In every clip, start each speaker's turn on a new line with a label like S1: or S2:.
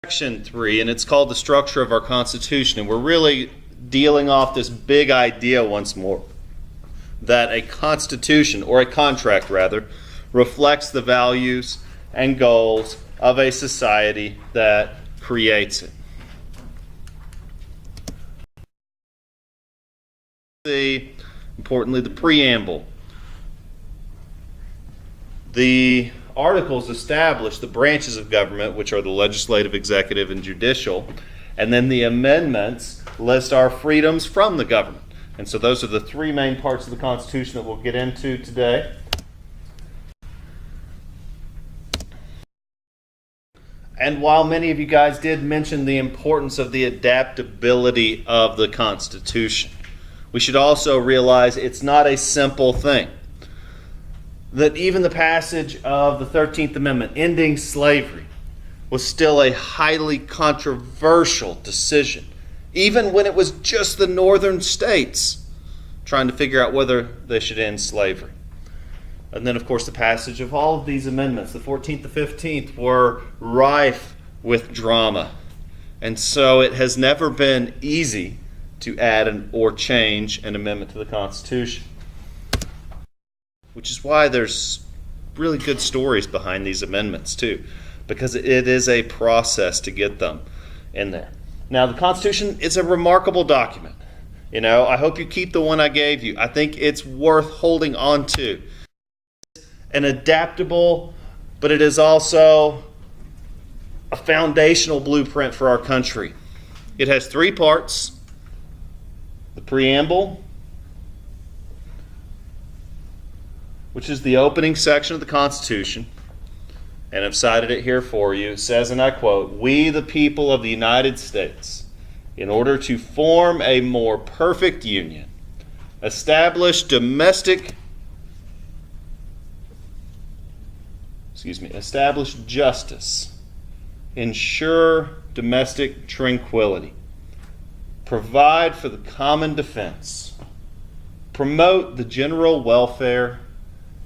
S1: Section 3, and it's called the structure of our Constitution, and we're really dealing off this big idea once more that a constitution, or a contract rather, reflects the values and goals of a society that creates it. Importantly, the preamble. The articles establish the branches of government, which are the legislative, executive, and judicial, and then the amendments list our freedoms from the government. And so those are the three main parts of the Constitution that we'll get into today. And while many of you guys did mention the importance of the adaptability of the Constitution, we should also realize it's not a simple thing. That even the passage of the 13th Amendment, ending slavery, was still a highly controversial decision, even when it was just the northern states trying to figure out whether they should end slavery. And then, of course, the passage of all of these amendments, the 14th, the 15th, were rife with drama. And so it has never been easy to add or change an amendment to the Constitution. Which is why there's really good stories behind these amendments too, because it is a process to get them in there. Now, the Constitution is a remarkable document. I hope you keep the one I gave you. I think it's worth holding on to. It's an adaptable, but it is also a foundational blueprint for our country. It has three parts: the preamble, which is the opening section of the Constitution, and I've cited it here for you. It says, and I quote, "We, the people of the United States, in order to form a more perfect union, establish justice, ensure domestic tranquility, provide for the common defense, promote the general welfare,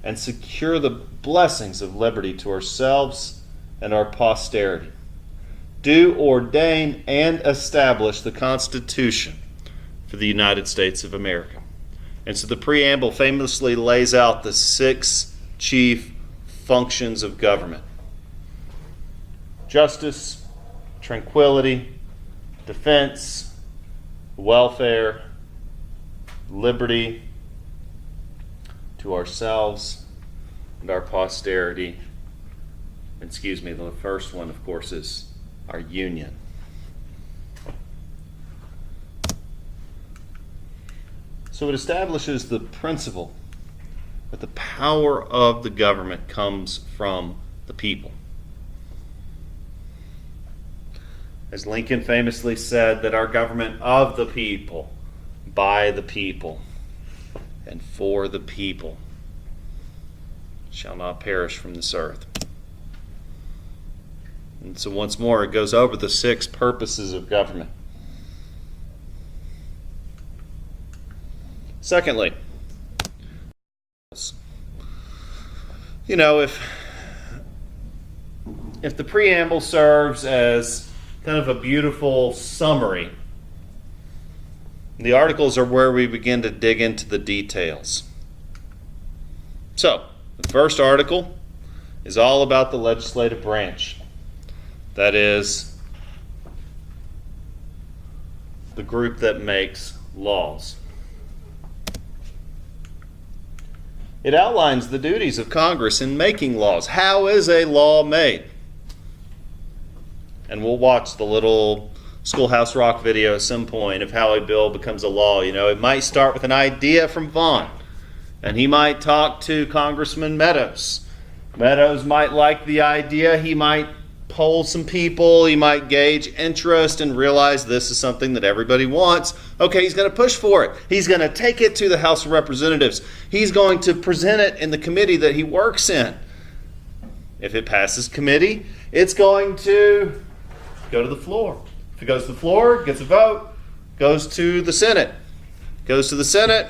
S1: and secure the blessings of liberty to ourselves and our posterity. Do ordain and establish the Constitution for the United States of America." And so the preamble famously lays out the 6 chief functions of government: justice, tranquility, defense, welfare, liberty to ourselves and our posterity. The first one, of course, is our union. So it establishes the principle that the power of the government comes from the people. As Lincoln famously said, that our government of the people, by the people, and for the people shall not perish from this earth. And so once more, it goes over the 6 purposes of government. Secondly, if the preamble serves as kind of a beautiful summary, the articles are where we begin to dig into the details. So, the first article is all about the legislative branch. That is, the group that makes laws. It outlines the duties of Congress in making laws. How is a law made? And we'll watch the little Schoolhouse Rock video at some point of how a bill becomes a law. It might start with an idea from Vaughn, and he might talk to Congressman Meadows. Meadows might like the idea. He might poll some people. He might gauge interest and realize this is something that everybody wants. Okay, he's going to push for it. He's going to take it to the House of Representatives. He's going to present it in the committee that he works in. If it passes committee, it's going to go to the floor. If it goes to the floor, gets a vote, goes to the Senate. Goes to the Senate,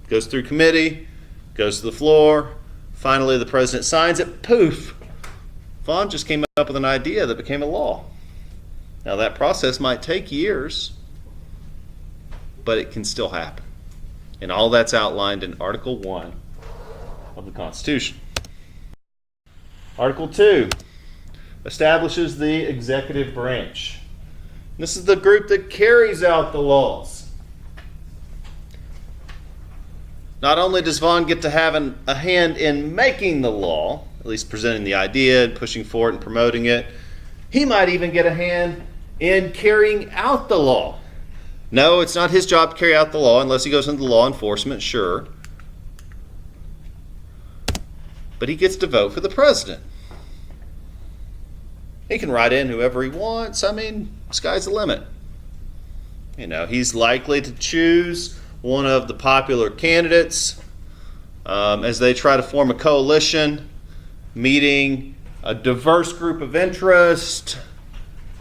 S1: goes through committee, goes to the floor. Finally, the president signs it. Poof. Vaughn just came up with an idea that became a law. Now that process might take years, but it can still happen. And all that's outlined in Article 1 of the Constitution. Article 2 establishes the executive branch. This is the group that carries out the laws. Not only does Vaughn get to have a hand in making the law, at least presenting the idea and pushing for it and promoting it, he might even get a hand in carrying out the law. No, it's not his job to carry out the law unless he goes into law enforcement, sure. But he gets to vote for the president. He can write in whoever he wants. I mean, sky's the limit. He's likely to choose one of the popular candidates as they try to form a coalition, meeting a diverse group of interest.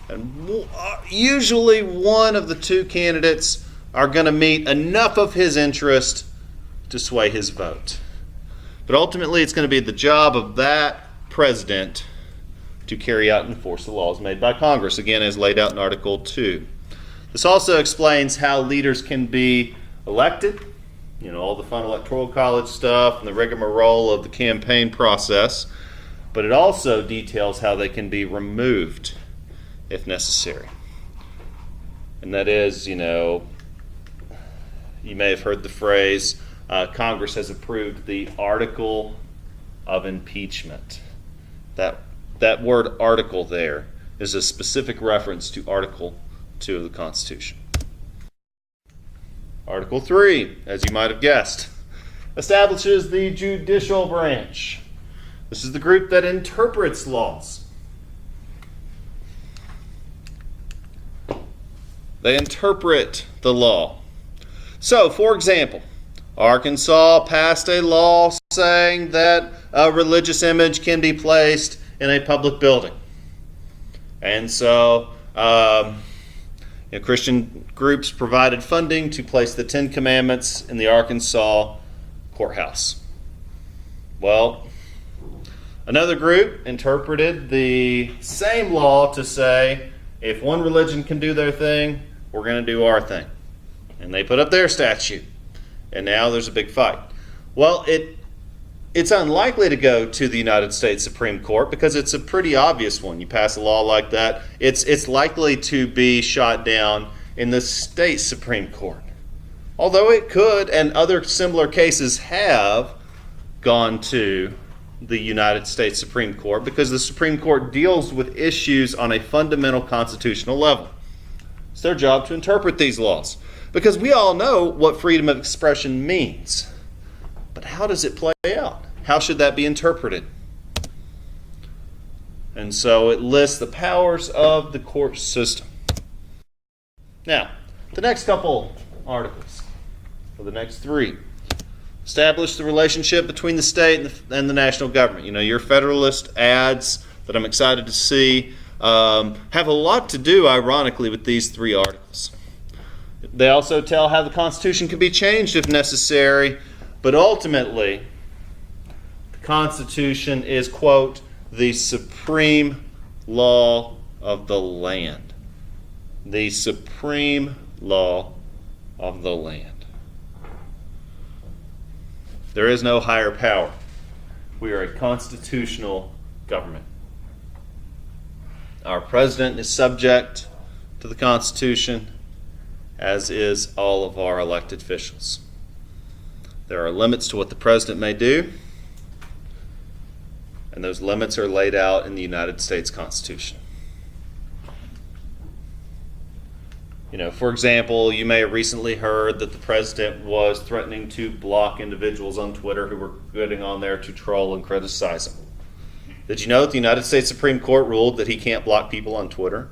S1: And usually one of the two candidates are going to meet enough of his interest to sway his vote. But ultimately it's going to be the job of that president to carry out and enforce the laws made by Congress, again as laid out in Article 2. This also explains how leaders can be elected, all the fun electoral college stuff and the rigmarole of the campaign process, but it also details how they can be removed if necessary. And that is, you may have heard the phrase, Congress has approved the article of impeachment. That word article there is a specific reference to Article 2 of the Constitution. Article 3, as you might have guessed, establishes the judicial branch. This is the group that interprets laws. They interpret the law. So, for example, Arkansas passed a law saying that a religious image can be placed in a public building. And so Christian groups provided funding to place the Ten Commandments in the Arkansas courthouse. Well, another group interpreted the same law to say, if one religion can do their thing, we're going to do our thing. And they put up their statute. And now there's a big fight. Well, it's unlikely to go to the United States Supreme Court because it's a pretty obvious one. You pass a law like that, it's likely to be shot down in the state Supreme Court. Although it could, and other similar cases have gone to the United States Supreme Court because the Supreme Court deals with issues on a fundamental constitutional level. It's their job to interpret these laws because we all know what freedom of expression means. But how does it play out? How should that be interpreted? And so it lists the powers of the court system. Now, the next couple articles, or the next three, establish the relationship between the state and the national government. Your Federalist ads that I'm excited to see have a lot to do, ironically, with these three articles. They also tell how the Constitution can be changed if necessary, but ultimately, the Constitution is, quote, the supreme law of the land. The supreme law of the land. There is no higher power. We are a constitutional government. Our president is subject to the Constitution, as is all of our elected officials. There are limits to what the president may do, and those limits are laid out in the United States Constitution. For example, you may have recently heard that the president was threatening to block individuals on Twitter who were getting on there to troll and criticize him. Did you know that the United States Supreme Court ruled that he can't block people on Twitter?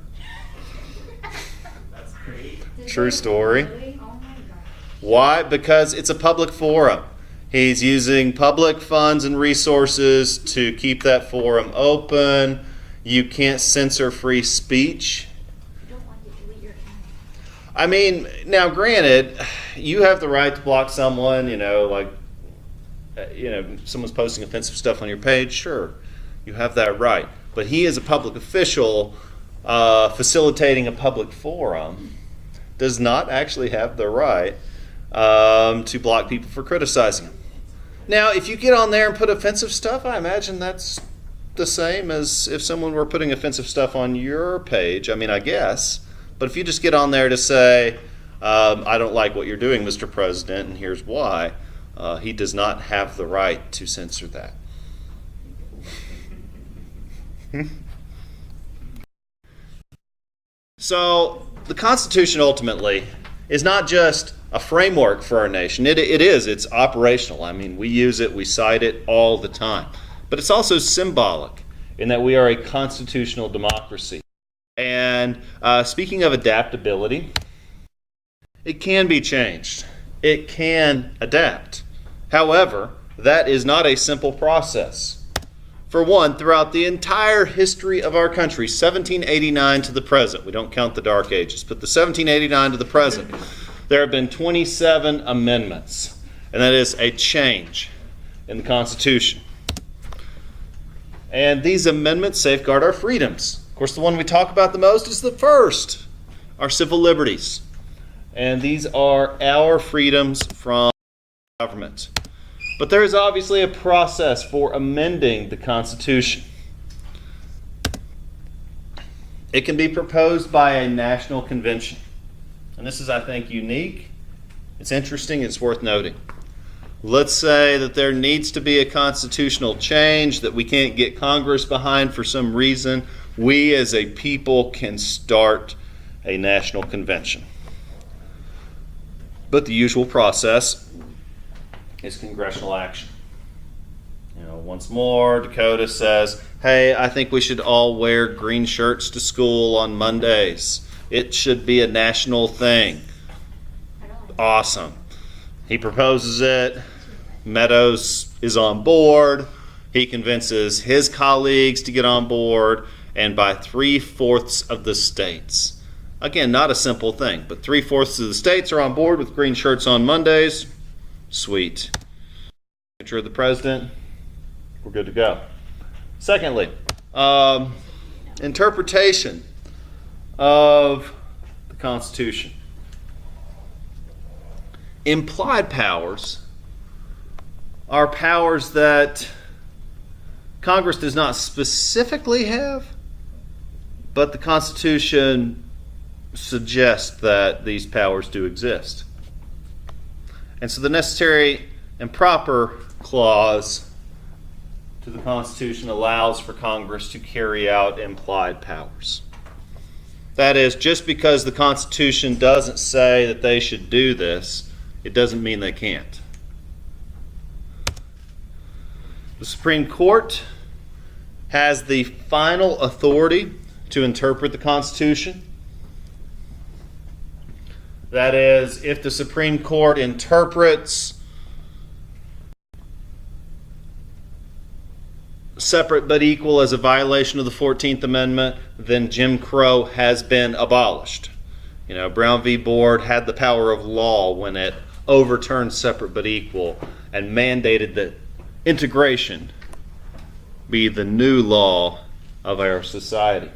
S2: That's great.
S1: True story.
S2: Really? Oh my God.
S1: Why? Because it's a public forum. He's using public funds and resources to keep that forum open. You can't censor free speech.
S2: You don't want to delete your account.
S1: I mean, now granted, you have the right to block someone, someone's posting offensive stuff on your page, sure. You have that right. But he is a public official facilitating a public forum does not actually have the right to block people for criticizing him. Now, if you get on there and put offensive stuff, I imagine that's the same as if someone were putting offensive stuff on your page. I mean, I guess. But if you just get on there to say, I don't like what you're doing, Mr. President, and here's why, he does not have the right to censor that. So, the Constitution ultimately is not just a framework for our nation. It's operational. I mean, we use it, we cite it all the time. But it's also symbolic in that we are a constitutional democracy. And speaking of adaptability, it can be changed. It can adapt. However, that is not a simple process. For one, throughout the entire history of our country, 1789 to the present, we don't count the Dark Ages, but the 1789 to the present, there have been 27 amendments. And that is a change in the Constitution. And these amendments safeguard our freedoms. Of course, the one we talk about the most is the first, our civil liberties. And these are our freedoms from government. But there is obviously a process for amending the Constitution. It can be proposed by a national convention. And this is, I think, unique. It's interesting. It's worth noting. Let's say that there needs to be a constitutional change that we can't get Congress behind for some reason. We as a people can start a national convention. But the usual process is congressional action. Once more, Dakota says, hey, I think we should all wear green shirts to school on Mondays. It should be a national thing. Awesome. He proposes it. Meadows is on board. He convinces his colleagues to get on board. And by 3/4 of the states, again, not a simple thing, but 3/4 of the states are on board with green shirts on Mondays. Sweet. Signature of the president. We're good to go. Secondly, interpretation of the Constitution. Implied powers are powers that Congress does not specifically have, but the Constitution suggests that these powers do exist. And so the necessary and proper clause to the Constitution allows for Congress to carry out implied powers. That is, just because the Constitution doesn't say that they should do this, it doesn't mean they can't. The Supreme Court has the final authority to interpret the Constitution. That is, if the Supreme Court interprets separate but equal as a violation of the 14th Amendment, then Jim Crow has been abolished. Brown v. Board had the power of law when it overturned separate but equal and mandated that integration be the new law of our society.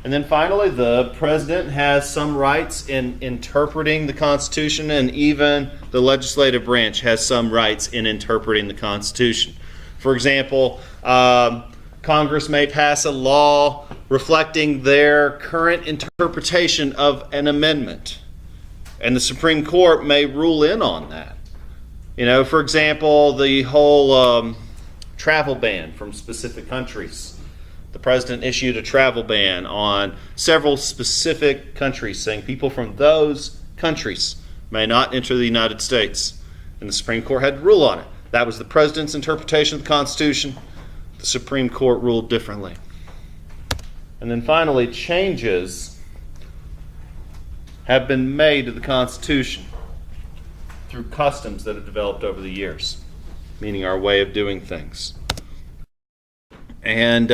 S1: And then finally, the president has some rights in interpreting the Constitution, and even the legislative branch has some rights in interpreting the Constitution. For example, Congress may pass a law reflecting their current interpretation of an amendment, and the Supreme Court may rule in on that. For example, the whole travel ban from specific countries. The president issued a travel ban on several specific countries, saying people from those countries may not enter the United States. And the Supreme Court had to rule on it. That was the president's interpretation of the Constitution. The Supreme Court ruled differently. And then finally, changes have been made to the Constitution through customs that have developed over the years, meaning our way of doing things. And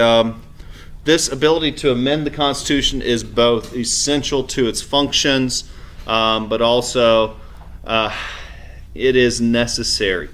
S1: this ability to amend the Constitution is both essential to its functions, but also it is necessary.